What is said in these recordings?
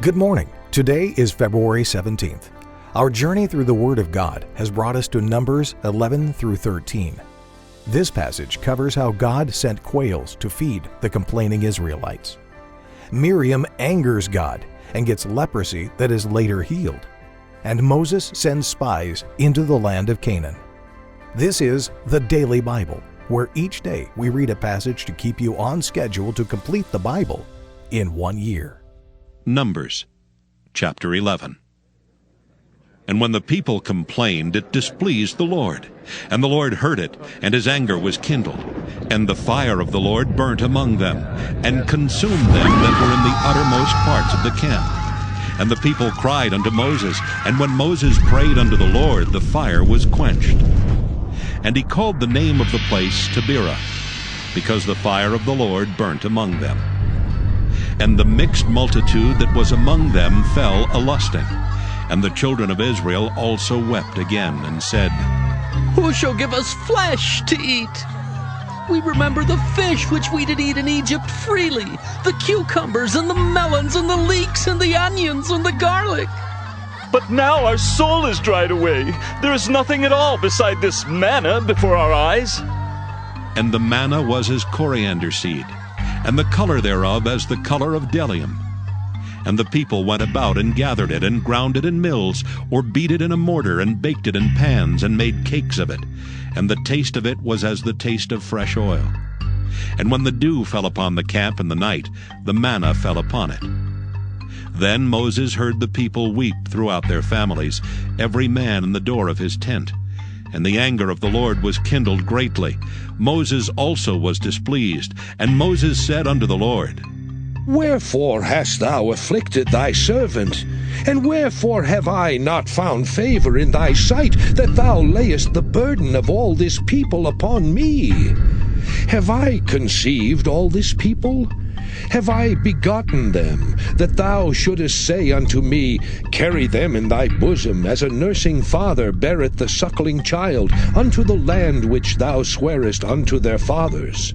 Good morning. Today is February 17th. Our journey through the Word of God has brought us to Numbers 11 through 13. This passage covers how God sent quails to feed the complaining Israelites. Miriam angers God and gets leprosy that is later healed. And Moses sends spies into the land of Canaan. This is the Daily Bible, where each day we read a passage to keep you on schedule to complete the Bible in 1 year. Numbers, chapter 11. And when the people complained, it displeased the Lord. And the Lord heard it, and his anger was kindled. And the fire of the Lord burnt among them, and consumed them that were in the uttermost parts of the camp. And the people cried unto Moses, and when Moses prayed unto the Lord, the fire was quenched. And he called the name of the place Taberah, because the fire of the Lord burnt among them. And the mixed multitude that was among them fell a-lusting. And the children of Israel also wept again, and said, Who shall give us flesh to eat? We remember the fish which we did eat in Egypt freely, the cucumbers and the melons and the leeks and the onions and the garlic. But now our soul is dried away. There is nothing at all beside this manna before our eyes. And the manna was as coriander seed, and the color thereof as the color of bdellium. And the people went about and gathered it, and ground it in mills, or beat it in a mortar, and baked it in pans, and made cakes of it. And the taste of it was as the taste of fresh oil. And when the dew fell upon the camp in the night, the manna fell upon it. Then Moses heard the people weep throughout their families, every man in the door of his tent. And the anger of the Lord was kindled greatly. Moses also was displeased. And Moses said unto the Lord, Wherefore hast thou afflicted thy servant? And wherefore have I not found favor in thy sight, that thou layest the burden of all this people upon me? Have I conceived all this people? Have I begotten them, that thou shouldest say unto me, Carry them in thy bosom, as a nursing father beareth the suckling child, unto the land which thou swarest unto their fathers?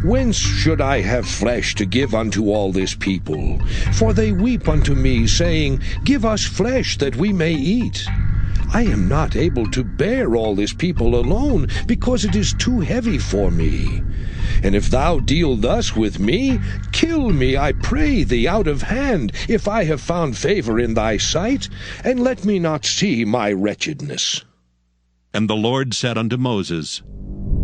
Whence should I have flesh to give unto all this people? For they weep unto me, saying, Give us flesh that we may eat. I am not able to bear all this people alone, because it is too heavy for me. And if thou deal thus with me, kill me, I pray thee, out of hand, if I have found favor in thy sight, and let me not see my wretchedness. And the Lord said unto Moses,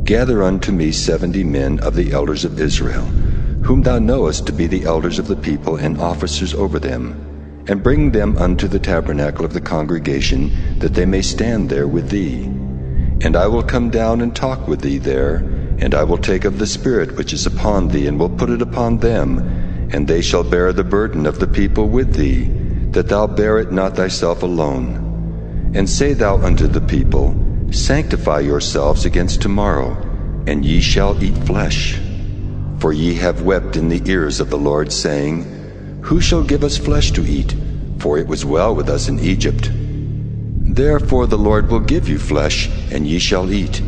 Gather unto me 70 men of the elders of Israel, whom thou knowest to be the elders of the people and officers over them, and bring them unto the tabernacle of the congregation, that they may stand there with thee. And I will come down and talk with thee there, and I will take of the Spirit which is upon thee, and will put it upon them, and they shall bear the burden of the people with thee, that thou bear it not thyself alone. And say thou unto the people, Sanctify yourselves against tomorrow, and ye shall eat flesh. For ye have wept in the ears of the Lord, saying, Who shall give us flesh to eat? For it was well with us in Egypt. Therefore the Lord will give you flesh, and ye shall eat.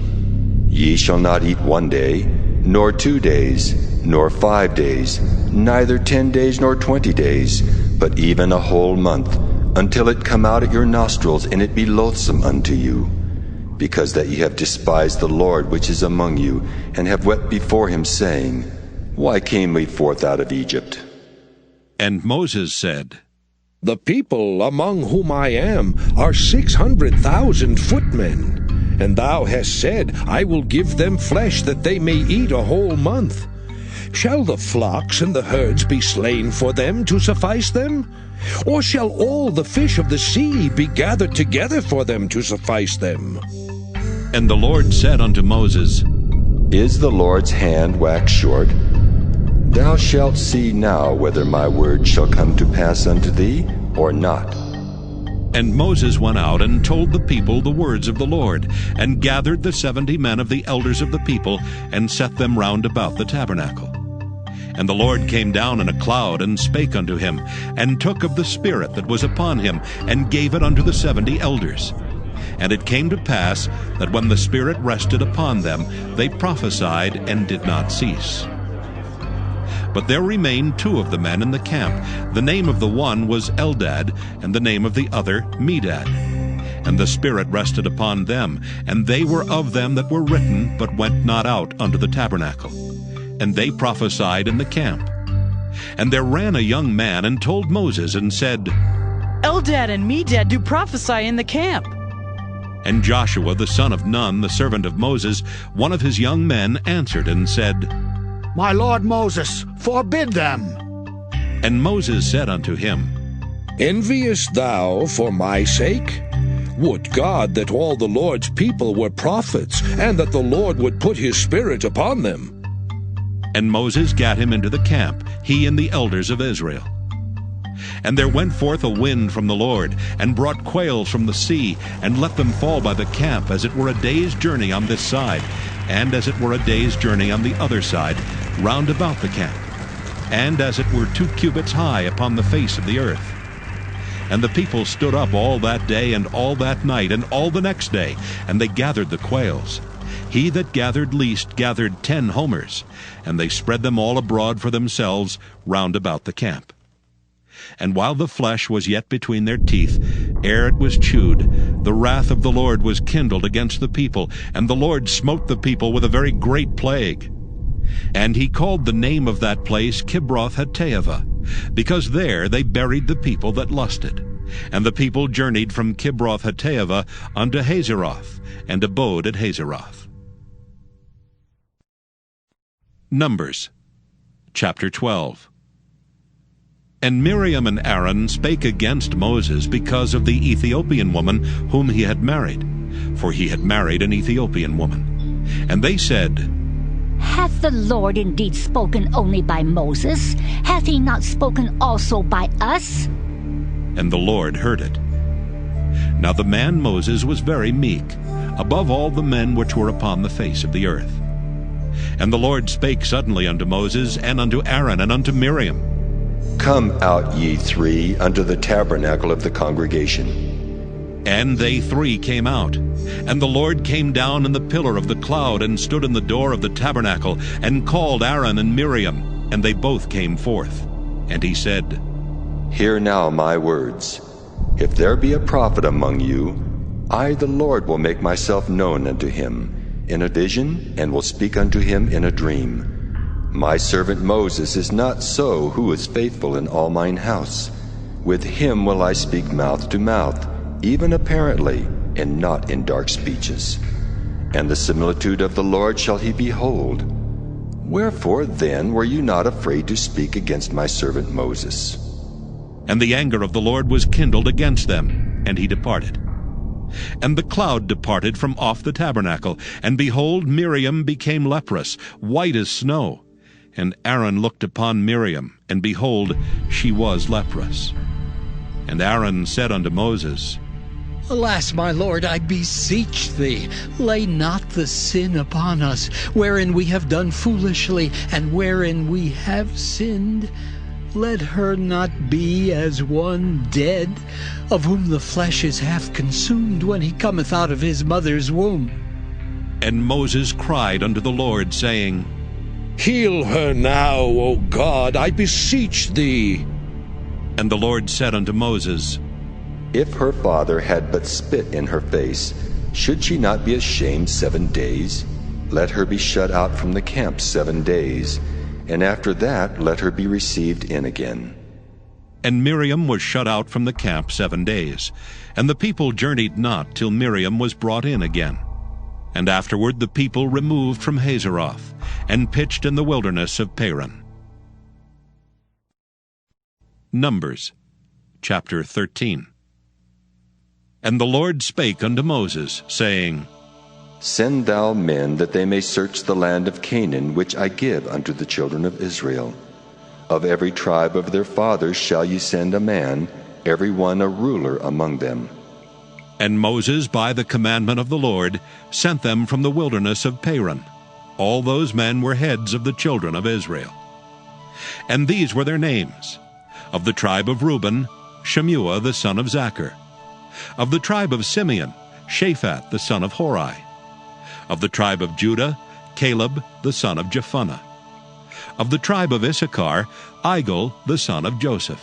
Ye shall not eat 1 day, nor 2 days, nor 5 days, neither 10 days nor 20 days, but even a whole month, until it come out at your nostrils, and it be loathsome unto you. Because that ye have despised the Lord which is among you, and have wept before him, saying, Why came we forth out of Egypt? And Moses said, The people among whom I am are 600,000 footmen. And thou hast said, I will give them flesh that they may eat a whole month. Shall the flocks and the herds be slain for them to suffice them? Or shall all the fish of the sea be gathered together for them to suffice them? And the Lord said unto Moses, Is the Lord's hand waxed short? Thou shalt see now whether my word shall come to pass unto thee, or not. And Moses went out and told the people the words of the Lord, and gathered the 70 men of the elders of the people, and set them round about the tabernacle. And the Lord came down in a cloud, and spake unto him, and took of the Spirit that was upon him, and gave it unto the 70 elders. And it came to pass, that when the Spirit rested upon them, they prophesied, and did not cease. But there remained 2 of the men in the camp. The name of the one was Eldad, and the name of the other Medad. And the Spirit rested upon them, and they were of them that were written, but went not out unto the tabernacle. And they prophesied in the camp. And there ran a young man, and told Moses, and said, Eldad and Medad do prophesy in the camp. And Joshua the son of Nun, the servant of Moses, one of his young men, answered and said, My lord Moses, forbid them. And Moses said unto him, Enviest thou for my sake? Would God that all the Lord's people were prophets, and that the Lord would put his Spirit upon them. And Moses gat him into the camp, he and the elders of Israel. And there went forth a wind from the Lord, and brought quails from the sea, and let them fall by the camp, as it were a day's journey on this side, and as it were a day's journey on the other side, round about the camp, and as it were 2 cubits high upon the face of the earth. And the people stood up all that day, and all that night, and all the next day, and they gathered the quails. He that gathered least gathered 10 homers, and they spread them all abroad for themselves round about the camp. And while the flesh was yet between their teeth, ere it was chewed, the wrath of the Lord was kindled against the people, and the Lord smote the people with a very great plague. And he called the name of that place Kibroth-Hattaavah, because there they buried the people that lusted. And the people journeyed from Kibroth-Hattaavah unto Hazeroth, and abode at Hazeroth. Numbers chapter 12. And Miriam and Aaron spake against Moses because of the Ethiopian woman whom he had married, for he had married an Ethiopian woman. And they said, Hath the Lord indeed spoken only by Moses? Hath he not spoken also by us? And the Lord heard it. Now the man Moses was very meek, above all the men which were upon the face of the earth. And the Lord spake suddenly unto Moses, and unto Aaron, and unto Miriam. Come out, ye 3, unto the tabernacle of the congregation. And they 3 came out. And the Lord came down in the pillar of the cloud, and stood in the door of the tabernacle, and called Aaron and Miriam, and they both came forth. And he said, Hear now my words. If there be a prophet among you, I the Lord will make myself known unto him in a vision, and will speak unto him in a dream. My servant Moses is not so, who is faithful in all mine house. With him will I speak mouth to mouth, even apparently, and not in dark speeches. And the similitude of the Lord shall he behold. Wherefore then were you not afraid to speak against my servant Moses? And the anger of the Lord was kindled against them, and he departed. And the cloud departed from off the tabernacle, and behold, Miriam became leprous, white as snow. And Aaron looked upon Miriam, and behold, she was leprous. And Aaron said unto Moses, Alas, my Lord, I beseech thee, lay not the sin upon us, wherein we have done foolishly, and wherein we have sinned. Let her not be as one dead, of whom the flesh is half consumed when he cometh out of his mother's womb. And Moses cried unto the Lord, saying, Heal her now, O God, I beseech thee. And the Lord said unto Moses, If her father had but spit in her face, should she not be ashamed 7 days? Let her be shut out from the camp 7 days, and after that let her be received in again. And Miriam was shut out from the camp 7 days, and the people journeyed not till Miriam was brought in again. And afterward the people removed from Hazeroth, and pitched in the wilderness of Paran. Numbers chapter 13. And the Lord spake unto Moses, saying, Send thou men that they may search the land of Canaan, which I give unto the children of Israel. Of every tribe of their fathers shall ye send a man, every one a ruler among them. And Moses, by the commandment of the Lord, sent them from the wilderness of Paran. All those men were heads of the children of Israel. And these were their names. Of the tribe of Reuben, Shemua the son of Zachar. Of the tribe of Simeon, Shaphat the son of Hori. Of the tribe of Judah, Caleb the son of Jephunneh. Of the tribe of Issachar, Igal the son of Joseph.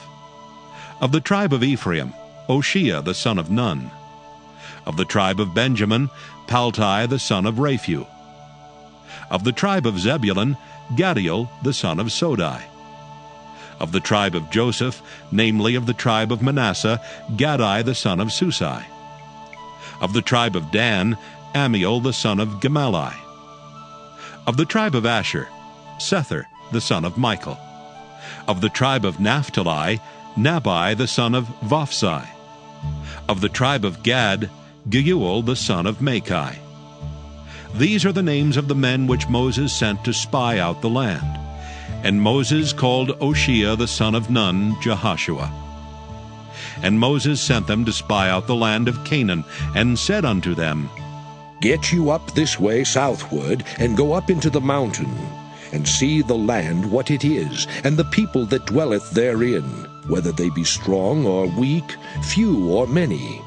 Of the tribe of Ephraim, Oshea the son of Nun. Of the tribe of Benjamin, Paltai the son of Raphu. Of the tribe of Zebulun, Gadiel the son of Sodai. Of the tribe of Joseph, namely of the tribe of Manasseh, Gadai the son of Susai. Of the tribe of Dan, Amiel the son of Gemalli. Of the tribe of Asher, Sether the son of Michael. Of the tribe of Naphtali, Nabai the son of Vophsi. Of the tribe of Gad, Geuel the son of Machi. These are the names of the men which Moses sent to spy out the land. And Moses called Oshea the son of Nun Jehoshua. And Moses sent them to spy out the land of Canaan, and said unto them, Get you up this way southward, and go up into the mountain, and see the land what it is, and the people that dwelleth therein, whether they be strong or weak, few or many,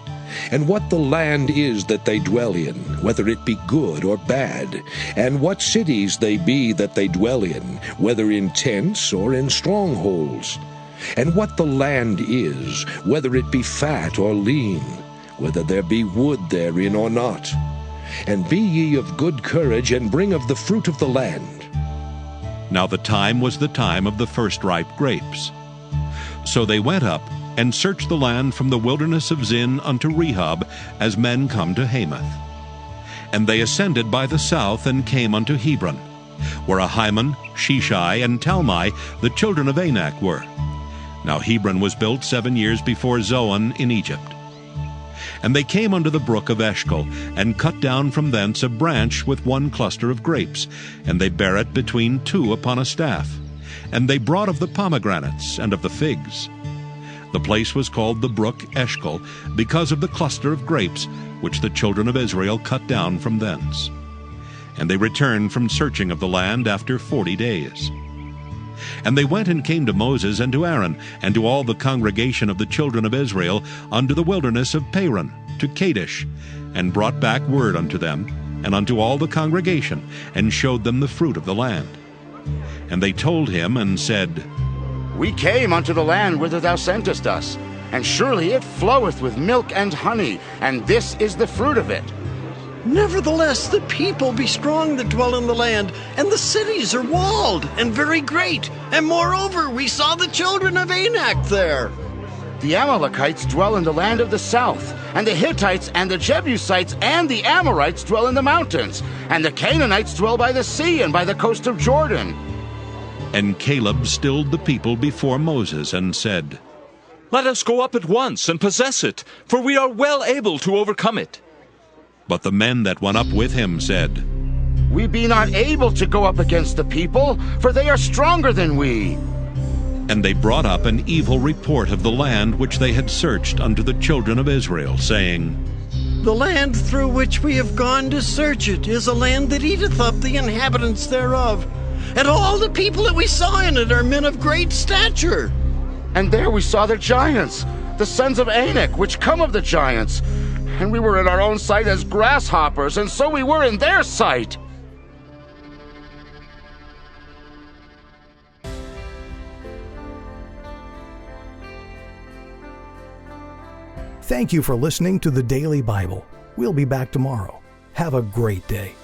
and what the land is that they dwell in, whether it be good or bad, and what cities they be that they dwell in, whether in tents or in strongholds, and what the land is, whether it be fat or lean, whether there be wood therein or not. And be ye of good courage, and bring of the fruit of the land. Now the time was the time of the first ripe grapes. So they went up, and searched the land from the wilderness of Zin unto Rehob, as men come to Hamath. And they ascended by the south, and came unto Hebron, where Ahiman, Sheshai, and Talmai, the children of Anak, were. Now Hebron was built 7 years before Zoan in Egypt. And they came unto the brook of Eshcol, and cut down from thence a branch with one cluster of grapes, and they bare it between two upon a staff. And they brought of the pomegranates and of the figs. The place was called the brook Eshcol, because of the cluster of grapes, which the children of Israel cut down from thence. And they returned from searching of the land after 40 days. And they went and came to Moses and to Aaron, and to all the congregation of the children of Israel, unto the wilderness of Paran, to Kadesh, and brought back word unto them, and unto all the congregation, and showed them the fruit of the land. And they told him, and said, We came unto the land whither thou sentest us, and surely it floweth with milk and honey, and this is the fruit of it. Nevertheless, the people be strong that dwell in the land, and the cities are walled and very great. And moreover, we saw the children of Anak there. The Amalekites dwell in the land of the south, and the Hittites and the Jebusites and the Amorites dwell in the mountains, and the Canaanites dwell by the sea and by the coast of Jordan. And Caleb stilled the people before Moses, and said, Let us go up at once and possess it, for we are well able to overcome it. But the men that went up with him said, We be not able to go up against the people, for they are stronger than we. And they brought up an evil report of the land which they had searched unto the children of Israel, saying, The land through which we have gone to search it is a land that eateth up the inhabitants thereof. And all the people that we saw in it are men of great stature. And there we saw the giants, the sons of Anak, which come of the giants. And we were in our own sight as grasshoppers, and so we were in their sight. Thank you for listening to the Daily Bible. We'll be back tomorrow. Have a great day.